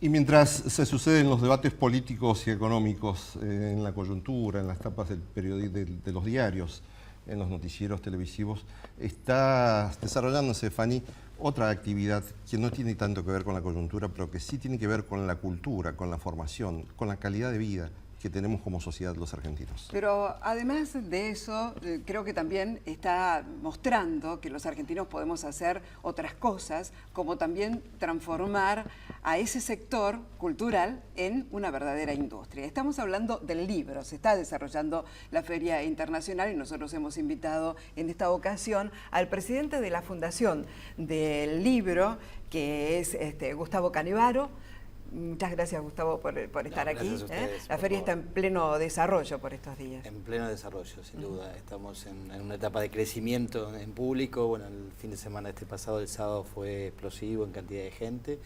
Y mientras se suceden los debates políticos y económicos en la coyuntura, en las tapas de los diarios, en los noticieros televisivos, está desarrollándose, Fanny, otra actividad que no tiene tanto que ver con la coyuntura, pero que sí tiene que ver con la cultura, con la formación, con la calidad de vida que tenemos como sociedad los argentinos. Pero además de eso, creo que también está mostrando que los argentinos podemos hacer otras cosas, como también transformar a ese sector cultural en una verdadera industria. Estamos hablando del libro, se está desarrollando la Feria Internacional y nosotros hemos invitado en esta ocasión al presidente de la Fundación del Libro, que es Gustavo Canevaro. Muchas gracias, Gustavo, por estar aquí. Ustedes, la feria está en pleno desarrollo por estos días. En pleno desarrollo, sin duda. Estamos en una etapa de crecimiento en público. Bueno, el fin de semana pasado, el sábado, fue explosivo en cantidad de gente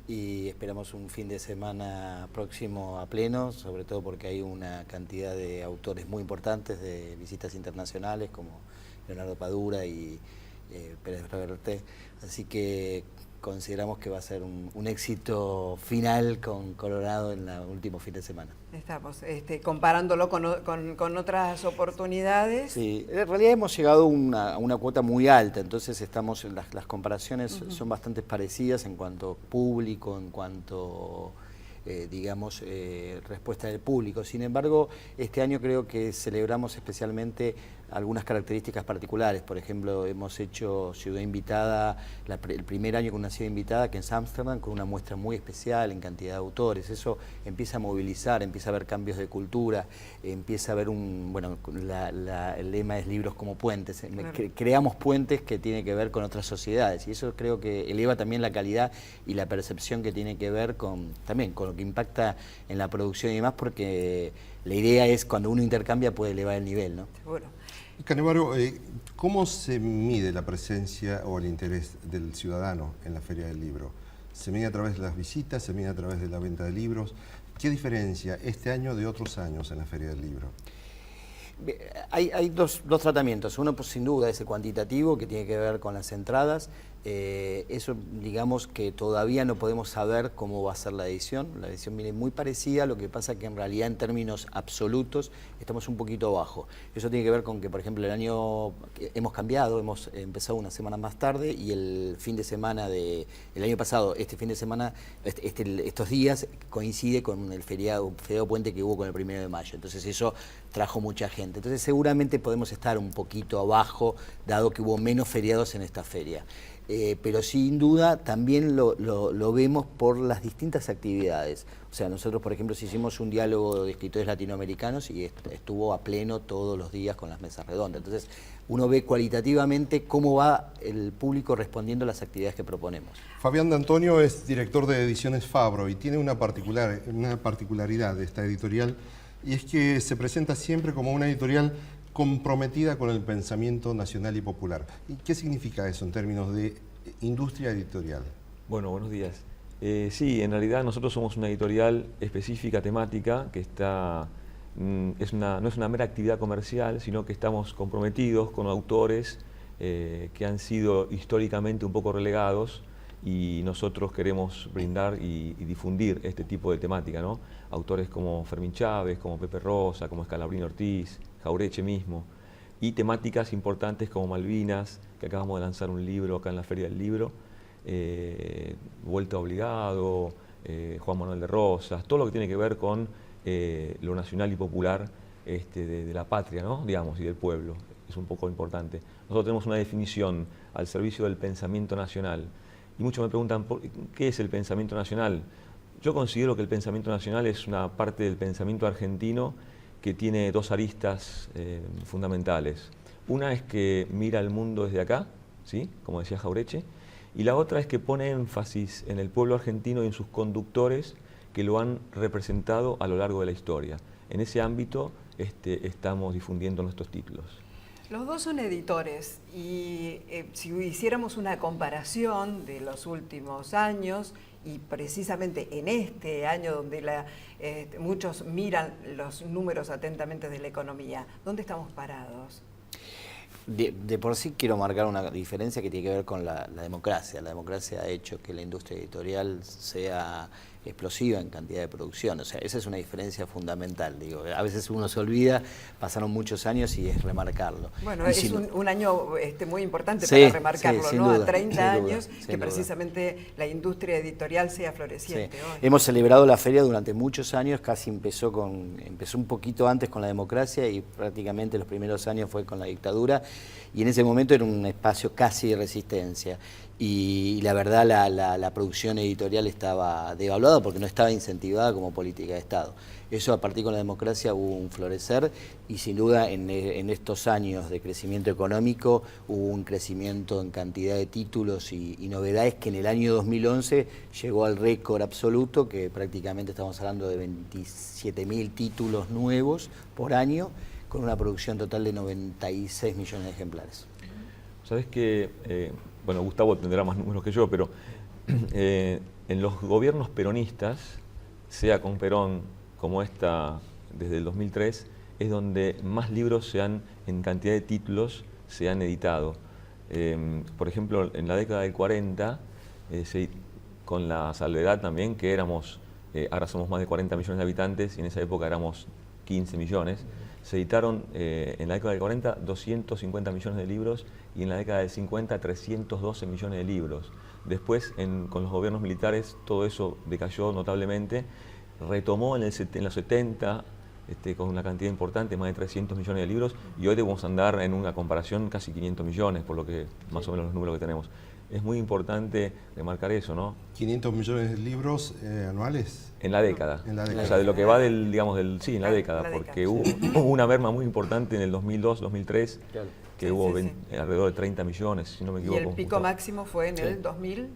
y esperamos un fin de semana próximo a pleno, sobre todo porque hay una cantidad de autores muy importantes de visitas internacionales como Leonardo Padura y Pérez Reverte. Así que consideramos que va a ser un éxito final con Colorado en el último fin de semana. Estamos comparándolo con otras oportunidades. Sí, en realidad hemos llegado a una cuota muy alta, entonces las comparaciones son bastante parecidas en cuanto público, en cuanto digamos, respuesta del público. Sin embargo, este año creo que celebramos especialmente algunas características particulares. Por ejemplo, hemos hecho ciudad invitada, el primer año con una ciudad invitada, que es Ámsterdam, con una muestra muy especial en cantidad de autores. Eso empieza a movilizar, empieza a haber cambios de cultura, empieza a haber el lema es libros como puentes. Claro. Creamos puentes que tienen que ver con otras sociedades y eso creo que eleva también la calidad y la percepción que tiene que ver también con lo que impacta en la producción y demás, porque la idea es cuando uno intercambia puede elevar el nivel, ¿no? Seguro. Canevaro, ¿cómo se mide la presencia o el interés del ciudadano en la Feria del Libro? ¿Se mide a través de las visitas? ¿Se mide a través de la venta de libros? ¿Qué diferencia este año de otros años en la Feria del Libro? Hay dos tratamientos. Uno, pues, sin duda, es el cuantitativo, que tiene que ver con las entradas. Eso, digamos que todavía no podemos saber cómo va a ser la edición. La edición viene muy parecida, lo que pasa que en realidad en términos absolutos estamos un poquito abajo. Eso tiene que ver con que, por ejemplo, el año hemos cambiado, hemos empezado una semana más tarde y el fin de semana del año pasado, este fin de semana, estos días coincide con el feriado puente que hubo con el 1 de mayo. Entonces eso trajo mucha gente. Entonces seguramente podemos estar un poquito abajo, dado que hubo menos feriados en esta feria. Pero sin duda también lo vemos por las distintas actividades. O sea, nosotros, por ejemplo, hicimos un diálogo de escritores latinoamericanos y estuvo a pleno todos los días con las mesas redondas. Entonces, uno ve cualitativamente cómo va el público respondiendo a las actividades que proponemos. Fabián D'Antonio es director de Ediciones Fabro y tiene una particularidad de esta editorial, y es que se presenta siempre como una editorial comprometida con el pensamiento nacional y popular. ¿Y qué significa eso en términos de industria editorial? Bueno, buenos días. Sí, en realidad nosotros somos una editorial específica, temática, que no es una mera actividad comercial, sino que estamos comprometidos con autores que han sido históricamente un poco relegados, y nosotros queremos brindar y difundir este tipo de temática, ¿no? Autores como Fermín Chávez, como Pepe Rosa, como Scalabrini Ortiz, Jaureche mismo, y temáticas importantes como Malvinas, que acabamos de lanzar un libro acá en la Feria del Libro, Vuelta Obligado, Juan Manuel de Rosas, todo lo que tiene que ver con lo nacional y popular de la patria, ¿no? Digamos, y del pueblo. Es un poco importante. Nosotros tenemos una definición al servicio del pensamiento nacional. Y muchos me preguntan, ¿qué es el pensamiento nacional? Yo considero que el pensamiento nacional es una parte del pensamiento argentino que tiene dos aristas fundamentales. Una es que mira el mundo desde acá, ¿sí? Como decía Jaureche, y la otra es que pone énfasis en el pueblo argentino y en sus conductores que lo han representado a lo largo de la historia. En ese ámbito estamos difundiendo nuestros títulos. Los dos son editores y si hiciéramos una comparación de los últimos años y precisamente en este año donde muchos miran los números atentamente de la economía, ¿dónde estamos parados? De por sí quiero marcar una diferencia que tiene que ver con la democracia. La democracia ha hecho que la industria editorial sea explosiva en cantidad de producción. O sea, esa es una diferencia fundamental. Digo, a veces uno se olvida, pasaron muchos años y es remarcarlo. Bueno, Y es si no- un año muy importante Sí, para remarcarlo, sí, sin ¿no? duda, A 30 sin duda, años sin que duda. precisamente la industria editorial sea Sí. floreciente hoy. Hemos celebrado la feria durante muchos años, casi empezó un poquito antes con la democracia y prácticamente los primeros años fue con la dictadura, y en ese momento era un espacio casi de resistencia. Y la verdad la producción editorial estaba devaluada porque no estaba incentivada como política de Estado. Eso a partir con la democracia hubo un florecer y sin duda en estos años de crecimiento económico hubo un crecimiento en cantidad de títulos y novedades que en el año 2011 llegó al récord absoluto, que prácticamente estamos hablando de 27.000 títulos nuevos por año, con una producción total de 96 millones de ejemplares. Sabes que, bueno, Gustavo tendrá más números que yo, pero en los gobiernos peronistas, sea con Perón como esta desde el 2003, es donde más libros en cantidad de títulos se han editado. Por ejemplo, en la década del 40, con la salvedad también que ahora somos más de 40 millones de habitantes y en esa época éramos 15 millones, se editaron en la década del 40 250 millones de libros y en la década del 50 312 millones de libros. Después, con los gobiernos militares, todo eso decayó notablemente, retomó en los 70 con una cantidad importante, más de 300 millones de libros, y hoy debemos andar en una comparación casi 500 millones, por lo que más o menos los números que tenemos. Es muy importante remarcar eso, ¿no? 500 millones de libros anuales. En la década. En la década. O sea, de lo que va sí, en la década, la porque década, hubo una merma muy importante en el 2002, 2003, Claro. que Sí, hubo sí, alrededor de 30 millones, si no me Y equivoco. el pico Gustavo. máximo fue en el 2000.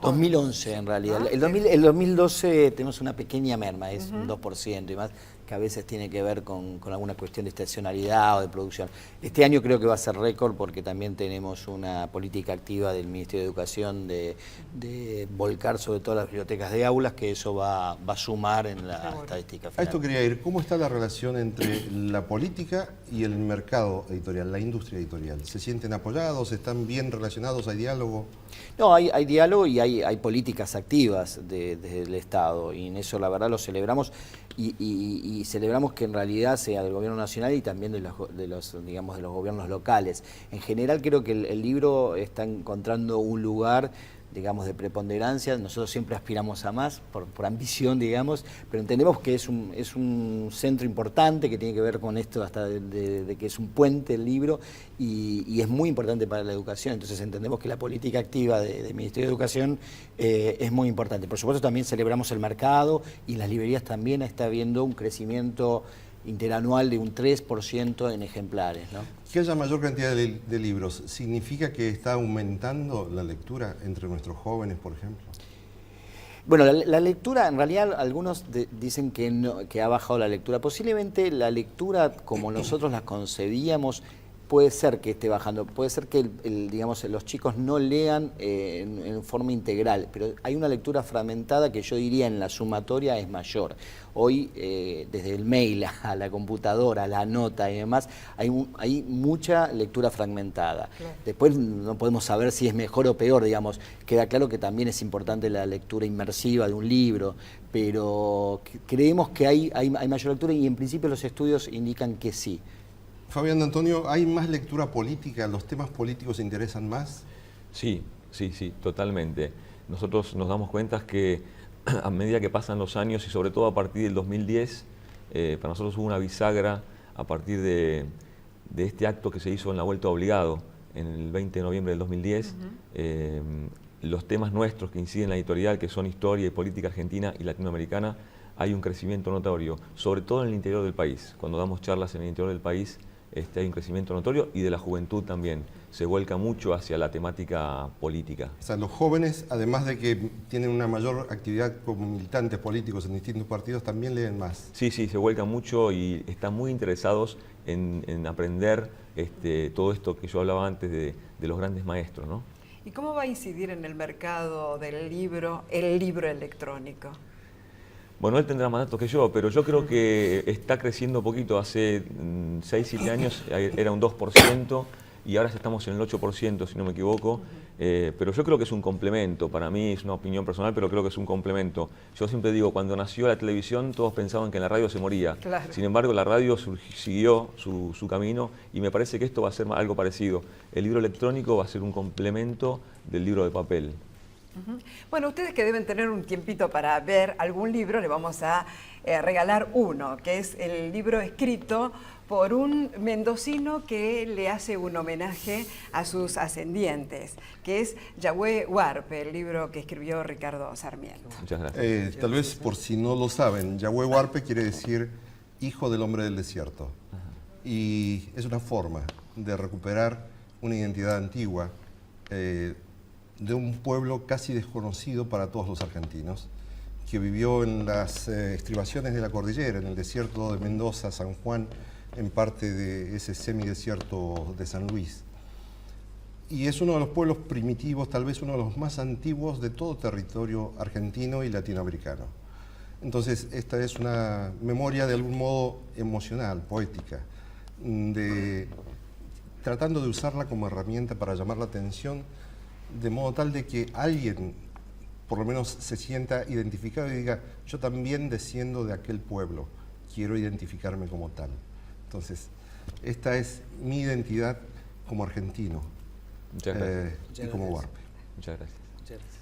2011 en realidad. Ah, El 2012 tenemos una pequeña merma, es un 2% y más, que a veces tiene que ver con alguna cuestión de estacionalidad o de producción. Este año creo que va a ser récord porque también tenemos una política activa del Ministerio de Educación de volcar sobre todo las bibliotecas de aulas, que eso va a sumar en la Seguro. estadística A final. esto quería ir. ¿Cómo está la relación entre la política y el mercado editorial, la industria editorial? ¿Se sienten apoyados? ¿Están bien relacionados? ¿Hay diálogo? No, hay diálogo y hay políticas activas desde el Estado, y en eso la verdad lo celebramos y celebramos que en realidad sea del gobierno nacional y también de los gobiernos locales. En general creo que el libro está encontrando un lugar, digamos, de preponderancia. Nosotros siempre aspiramos a más, por ambición, digamos, pero entendemos que es un centro importante que tiene que ver con esto hasta de que es un puente el libro y es muy importante para la educación. Entonces entendemos que la política activa del Ministerio de Educación es muy importante. Por supuesto también celebramos el mercado y en las librerías también está habiendo un crecimiento interanual de un 3% en ejemplares, ¿no? Que haya mayor cantidad de libros, ¿significa que está aumentando la lectura entre nuestros jóvenes, por ejemplo? Bueno, la lectura, en realidad algunos dicen que, no, que ha bajado la lectura. Posiblemente la lectura como nosotros la concebíamos puede ser que esté bajando, puede ser que digamos, los chicos no lean en forma integral, pero hay una lectura fragmentada que yo diría en la sumatoria es mayor. Hoy, desde el mail a la computadora, a la nota y demás, hay mucha lectura fragmentada. Claro. Después no podemos saber si es mejor o peor, digamos. Queda claro que también es importante la lectura inmersiva de un libro, pero creemos que hay mayor lectura y en principio los estudios indican que sí. Fabián D'Antonio, ¿hay más lectura política? ¿Los temas políticos se interesan más? Sí, totalmente. Nosotros nos damos cuenta que a medida que pasan los años y sobre todo a partir del 2010, para nosotros hubo una bisagra a partir de este acto que se hizo en la Vuelta Obligado en el 20 de noviembre del 2010. Los temas nuestros que inciden en la editorial, que son historia y política argentina y latinoamericana, hay un crecimiento notorio, sobre todo en el interior del país. Cuando damos charlas en el interior del país, hay un crecimiento notorio y de la juventud también. Se vuelca mucho hacia la temática política. O sea, los jóvenes, además de que tienen una mayor actividad como militantes políticos en distintos partidos, también leen más. Sí, se vuelcan mucho y están muy interesados en aprender todo esto que yo hablaba antes de los grandes maestros, ¿no? ¿Y cómo va a incidir en el mercado del libro, el libro electrónico? Bueno, él tendrá más datos que yo, pero yo creo que está creciendo poquito. Hace 6, 7 años era un 2%, y ahora estamos en el 8%, si no me equivoco, pero yo creo que es un complemento, para mí es una opinión personal, pero creo que es un complemento. Yo siempre digo, cuando nació la televisión todos pensaban que en la radio se moría, Claro. sin embargo la radio siguió su camino y me parece que esto va a ser algo parecido. El libro electrónico va a ser un complemento del libro de papel. Bueno, ustedes que deben tener un tiempito para ver algún libro, le vamos a regalar uno, que es el libro escrito por un mendocino que le hace un homenaje a sus ascendientes, que es Yahweh Huarpe, el libro que escribió Ricardo Sarmiento. Muchas gracias. Tal vez por si no lo saben, Yahweh Huarpe quiere decir hijo del hombre del desierto. Y es una forma de recuperar una identidad antigua de un pueblo casi desconocido para todos los argentinos, que vivió en las estribaciones de la cordillera, en el desierto de Mendoza, San Juan, en parte de ese semidesierto de San Luis. Y es uno de los pueblos primitivos, tal vez uno de los más antiguos de todo territorio argentino y latinoamericano. Entonces, esta es una memoria de algún modo emocional, poética, tratando de usarla como herramienta para llamar la atención, de modo tal de que alguien, por lo menos, se sienta identificado y diga, yo también desciendo de aquel pueblo, quiero identificarme como tal. Entonces, esta es mi identidad como argentino. Muchas gracias. Y como Huarpe. Muchas gracias. Muchas gracias.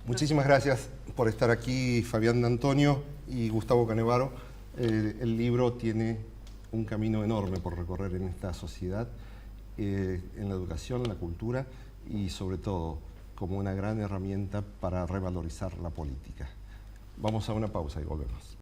Muchísimas gracias por estar aquí, Fabián D'Antonio y Gustavo Canevaro. El libro tiene un camino enorme por recorrer en esta sociedad, en la educación, la cultura y sobre todo como una gran herramienta para revalorizar la política. Vamos a una pausa y volvemos.